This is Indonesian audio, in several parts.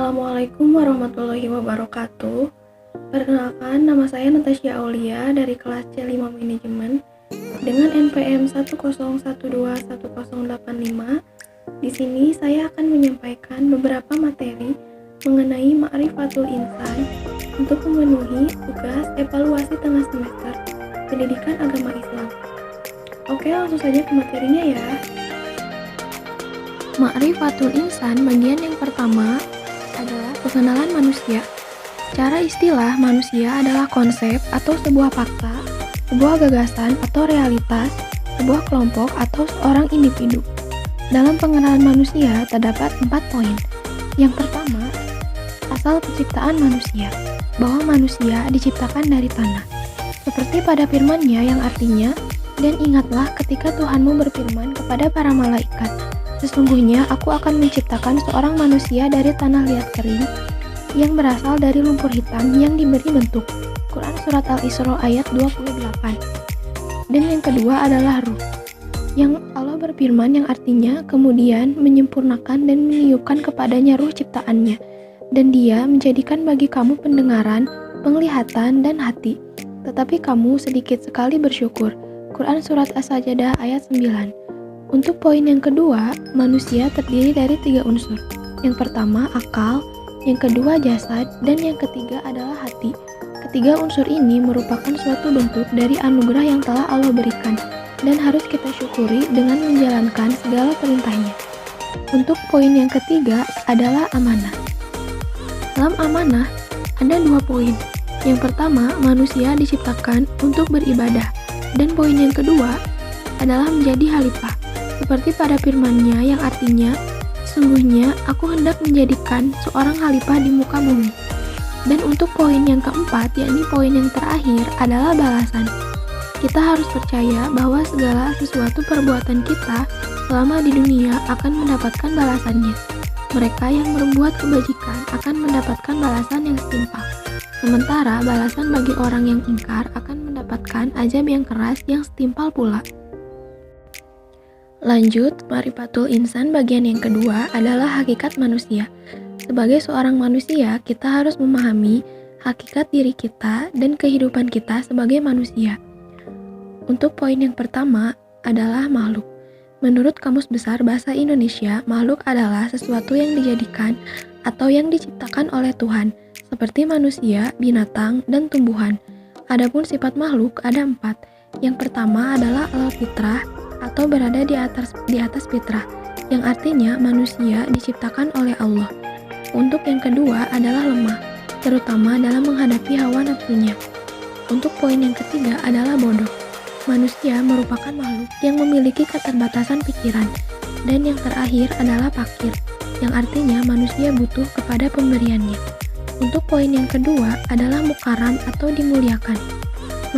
Assalamualaikum warahmatullahi wabarakatuh. Perkenalkan, nama saya Natasha Aulia dari kelas C5 Manajemen dengan NPM 1012108. Di sini saya akan menyampaikan beberapa materi mengenai Ma'rifatul Insan untuk memenuhi tugas evaluasi tengah semester Pendidikan Agama Islam. Oke, langsung saja ke materinya ya. Ma'rifatul Insan bagian yang pertama adalah pengenalan manusia. Secara istilah, manusia adalah konsep atau sebuah fakta, sebuah gagasan atau realitas, sebuah kelompok atau seorang individu. Dalam pengenalan manusia terdapat 4 poin. Yang pertama, asal penciptaan manusia, bahwa manusia diciptakan dari tanah. Seperti pada firman-Nya yang artinya, "Dan ingatlah ketika Tuhanmu berfirman kepada para malaikat, sesungguhnya aku akan menciptakan seorang manusia dari tanah liat kering yang berasal dari lumpur hitam yang diberi bentuk." Quran Surat Al-Isra ayat 28. Dan yang kedua adalah ruh, yang Allah berfirman yang artinya kemudian menyempurnakan dan meniupkan kepadanya ruh ciptaannya, dan Dia menjadikan bagi kamu pendengaran, penglihatan, dan hati, tetapi kamu sedikit sekali bersyukur. Quran Surat As-Sajdah ayat 9. Untuk poin yang kedua, manusia terdiri dari 3 unsur. Yang pertama, akal, yang kedua, jasad, dan yang ketiga adalah hati. Ketiga unsur ini merupakan suatu bentuk dari anugerah yang telah Allah berikan dan harus kita syukuri dengan menjalankan segala perintahnya. Untuk poin yang ketiga adalah amanah. Dalam amanah, ada 2 poin. Yang pertama, manusia diciptakan untuk beribadah, dan poin yang kedua adalah menjadi khalifah. Seperti pada firman-Nya yang artinya, sesungguhnya aku hendak menjadikan seorang khalifah di muka bumi. Dan untuk poin yang keempat, yakni poin yang terakhir, adalah balasan. Kita harus percaya bahwa segala sesuatu perbuatan kita selama di dunia akan mendapatkan balasannya. Mereka yang berbuat kebajikan akan mendapatkan balasan yang setimpal. Sementara balasan bagi orang yang ingkar akan mendapatkan azab yang keras yang setimpal pula. Lanjut, Ma'rifatul Insan bagian yang kedua adalah hakikat manusia. Sebagai seorang manusia, kita harus memahami hakikat diri kita dan kehidupan kita sebagai manusia. Untuk poin yang pertama adalah makhluk. Menurut Kamus Besar Bahasa Indonesia, makhluk adalah sesuatu yang dijadikan atau yang diciptakan oleh Tuhan, seperti manusia, binatang, dan tumbuhan. Adapun sifat makhluk ada 4. Yang pertama adalah al-fitrah, atau berada di atas fitrah, yang artinya manusia diciptakan oleh Allah. Untuk yang kedua adalah lemah, terutama dalam menghadapi hawa nafsunya. Untuk poin yang ketiga adalah bodoh. Manusia merupakan makhluk yang memiliki keterbatasan pikiran. Dan yang terakhir adalah fakir, yang artinya manusia butuh kepada pemberiannya. Untuk poin yang kedua adalah mukarram atau dimuliakan.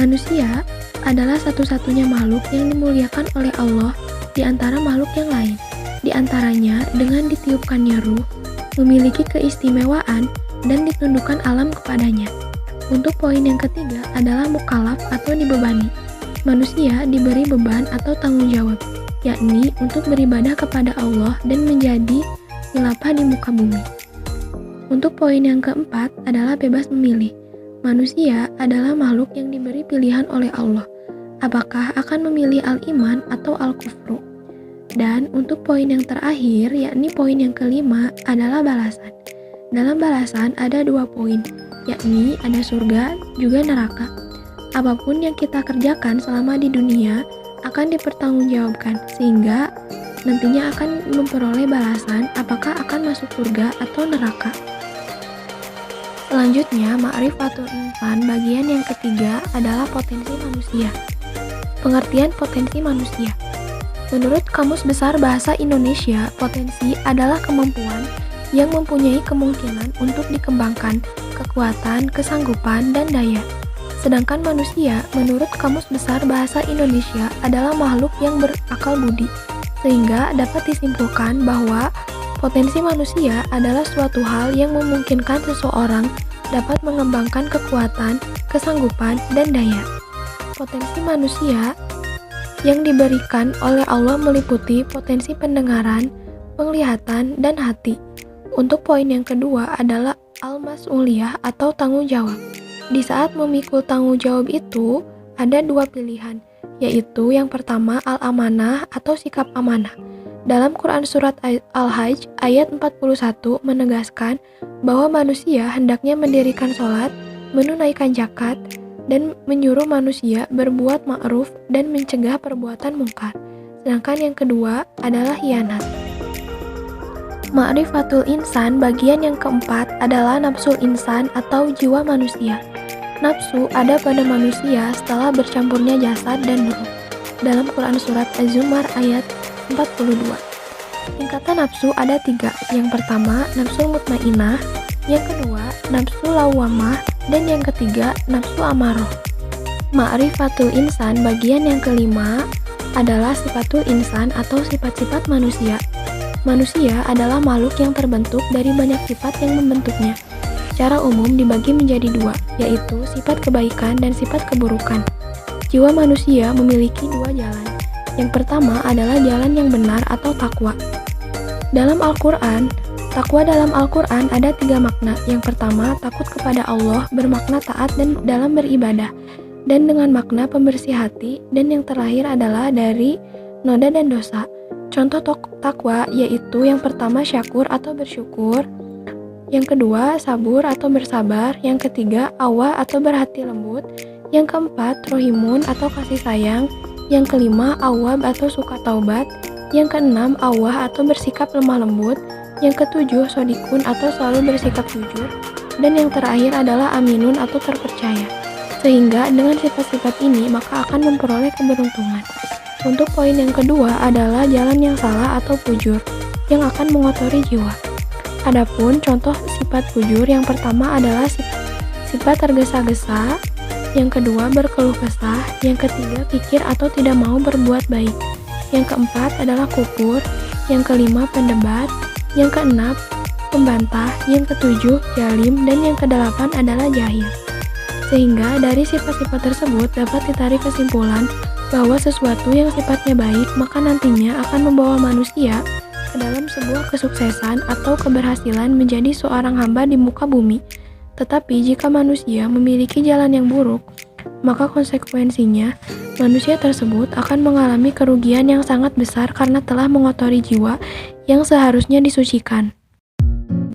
Manusia adalah satu-satunya makhluk yang dimuliakan oleh Allah di antara makhluk yang lain. Di antaranya dengan ditiupkannya ruh, memiliki keistimewaan, dan ditundukkan alam kepadanya. Untuk poin yang ketiga adalah mukallaf atau dibebani. Manusia diberi beban atau tanggung jawab, yakni untuk beribadah kepada Allah dan menjadi khilafah di muka bumi. Untuk poin yang keempat adalah bebas memilih. Manusia adalah makhluk yang diberi pilihan oleh Allah, apakah akan memilih al-iman atau al-kufru. Dan untuk poin yang terakhir, yakni poin yang kelima, adalah balasan. Dalam balasan ada 2 poin, yakni ada surga juga neraka. Apapun yang kita kerjakan selama di dunia akan dipertanggungjawabkan, sehingga nantinya akan memperoleh balasan apakah akan masuk surga atau neraka. Selanjutnya, Ma'rifatul Insan bagian yang ketiga adalah potensi manusia. Pengertian potensi manusia. Menurut Kamus Besar Bahasa Indonesia, potensi adalah kemampuan yang mempunyai kemungkinan untuk dikembangkan, kekuatan, kesanggupan, dan daya. Sedangkan manusia, menurut Kamus Besar Bahasa Indonesia, adalah makhluk yang berakal budi, sehingga dapat disimpulkan bahwa potensi manusia adalah suatu hal yang memungkinkan seseorang dapat mengembangkan kekuatan, kesanggupan, dan daya. Potensi manusia yang diberikan oleh Allah meliputi potensi pendengaran, penglihatan, dan hati. Untuk poin yang kedua adalah al-mas'uliyah atau tanggung jawab. Di saat memikul tanggung jawab itu, ada dua pilihan, yaitu yang pertama al-amanah atau sikap amanah. Dalam Quran Surat Al-Hajj ayat 41 menegaskan bahwa manusia hendaknya mendirikan sholat, menunaikan zakat, dan menyuruh manusia berbuat ma'ruf dan mencegah perbuatan mungkar. Sedangkan yang kedua adalah hianat. Ma'rifatul insan bagian yang keempat adalah nafsul insan atau jiwa manusia. Nafsu ada pada manusia setelah bercampurnya jasad dan ruh. Dalam Quran Surat Az-Zumar ayat 42. Tingkatan nafsu ada 3. Yang pertama, nafsu mutmainah. Yang kedua, nafsu lawamah. Dan yang ketiga, nafsu amarah. Ma'rifatul insan bagian yang kelima adalah sifatul insan atau sifat-sifat manusia. Manusia adalah makhluk yang terbentuk dari banyak sifat yang membentuknya. Secara umum dibagi menjadi 2, yaitu sifat kebaikan dan sifat keburukan. Jiwa manusia memiliki 2 jalan. Yang pertama adalah jalan yang benar atau takwa. Dalam Al-Quran, takwa dalam Al-Quran ada 3 makna. Yang pertama, takut kepada Allah bermakna taat dan dalam beribadah, dan dengan makna pembersih hati, dan yang terakhir adalah dari noda dan dosa. Contoh takwa yaitu yang pertama syakur atau bersyukur, yang kedua sabur atau bersabar, yang ketiga awah atau berhati lembut, yang keempat rohimun atau kasih sayang, yang kelima awab atau suka taubat, yang keenam awah atau bersikap lemah lembut, yang ketujuh sodikun atau selalu bersikap jujur, dan yang terakhir adalah aminun atau terpercaya. Sehingga dengan sifat-sifat ini maka akan memperoleh keberuntungan. Untuk poin yang kedua adalah jalan yang salah atau fujur yang akan mengotori jiwa. Adapun contoh sifat fujur yang pertama adalah sifat tergesa-gesa, yang kedua berkeluh kesah, yang ketiga pikir atau tidak mau berbuat baik, yang keempat adalah kufur, yang kelima pendebat, yang keenam pembantah, yang ketujuh jalim, dan yang kedelapan adalah jahil. Sehingga dari sifat-sifat tersebut dapat ditarik kesimpulan bahwa sesuatu yang sifatnya baik maka nantinya akan membawa manusia ke dalam sebuah kesuksesan atau keberhasilan menjadi seorang hamba di muka bumi. Tetapi jika manusia memiliki jalan yang buruk, maka konsekuensinya manusia tersebut akan mengalami kerugian yang sangat besar karena telah mengotori jiwa yang seharusnya disucikan.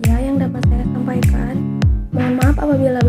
Ya, yang dapat saya sampaikan. Mohon maaf apabila